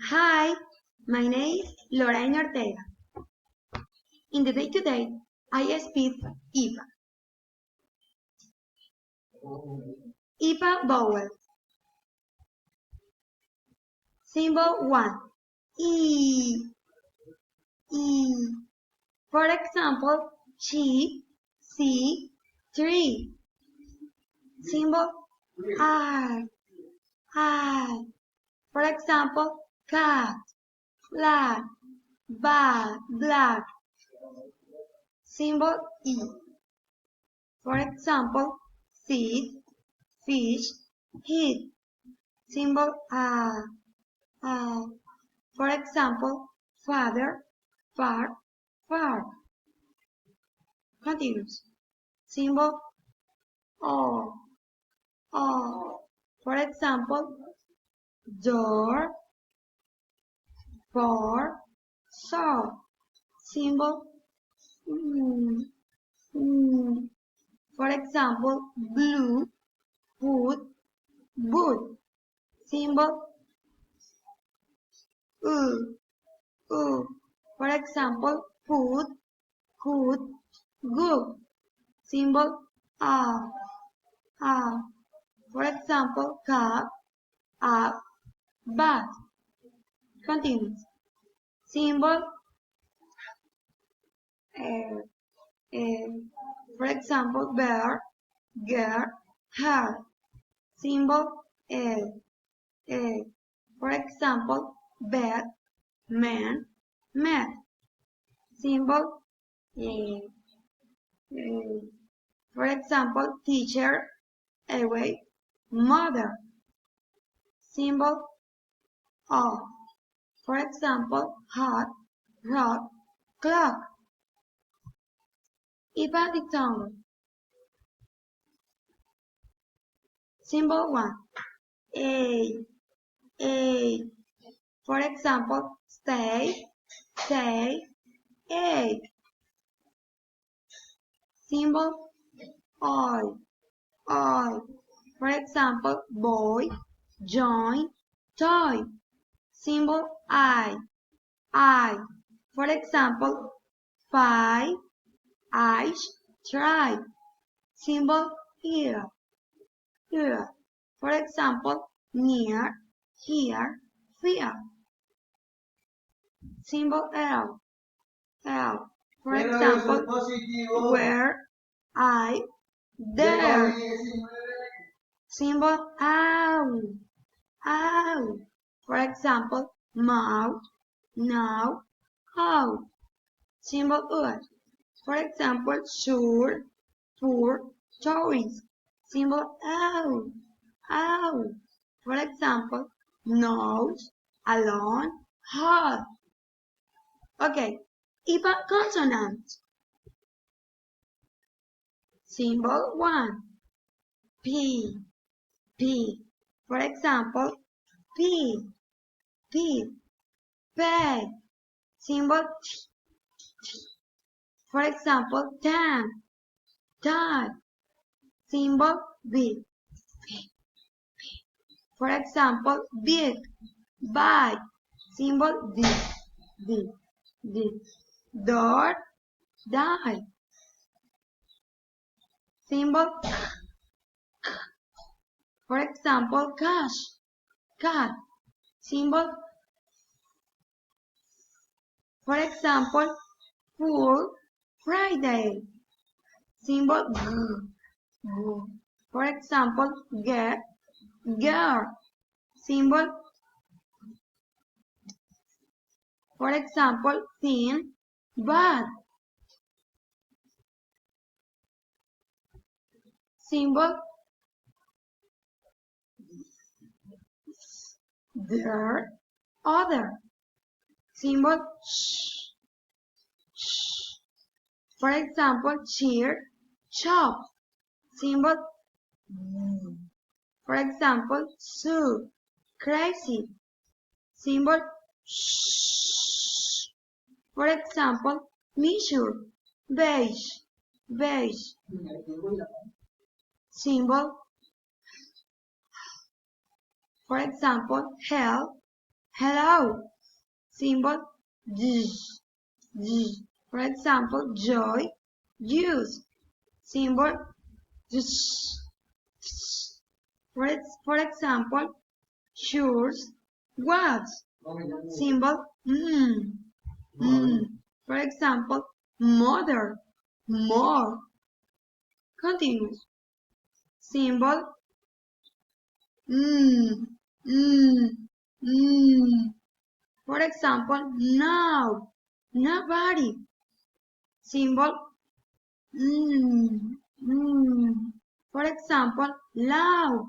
Hi, my name is Lorraine Ortega. In the day today, I speak IPA. IPA vowel. Symbol 1. E. E. For example, she, C, tree. Symbol I. I. For example, cat, flat, bad, black. Symbol E. For example, seed, fish, heat. Symbol A. A. For example, father, far, far. Continuous. Symbol O. O. For example, door, for, saw. Symbol mm. For example, blue, wood, boot. Symbol U. U. For example, food, good, good. Symbol A. A. For example, cup, up, back. Continues. Symbol for example, bear, girl, hair. Symbol L. L. For example, bed, man, mat. Symbol for example, teacher, away, mother. Symbol O. For example, hot, rod, clock. IPA dictionary. Symbol 1. A. A. For example, stay, say, egg. Symbol I. I. For example, boy, join, toy. Symbol I. I. For example, five, eyes, try. Symbol here. Here. For example, near, here, fear. Symbol L. L. For example, where, I, there. Symbol ow. Ow. For example, mouth, now, how. Symbol U. For example, sure, poor, toys. Symbol ow. Ow. For example, nose, alone, hot. Okay, IPA consonant. Symbol 1. P. P. For example, P. P. Pay. Symbol T. For example, tan. Time. Symbol B. B. For example, big. Bye. Symbol D. D. D. Door. Die. Symbol for example, cash. Cat. Symbol for example, full Friday. Symbol G. For example, get, girl. Symbol for example, thin, bad. Symbol there, other. Symbol sh. Sh. For example, cheer, chop. Symbol for example, sue, crazy. Symbol sh. For example, measure, beige, beige. Symbol for example, help, hello. Symbol j, j. For example, joy, juice. Symbol j, j. For example, shoes, watch. Symbol mm. For example, mother, more. Continuous. Symbol mm, mm, mm. For example, no, nobody. Symbol mm. For example, loud,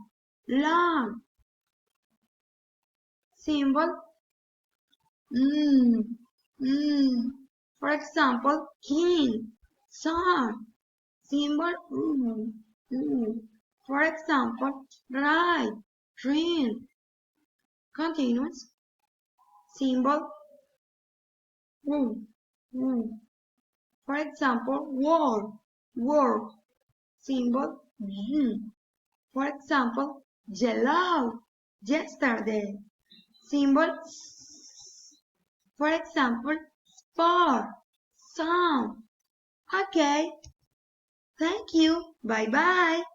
loud. Symbol mm, mm. For example, king, son. Symbol For example, right, train. Continuous. Symbol mm, mm. For example, war, war. Symbol For example, yellow, yesterday. Symbol For example, sport, song. Okay, thank you. Bye bye.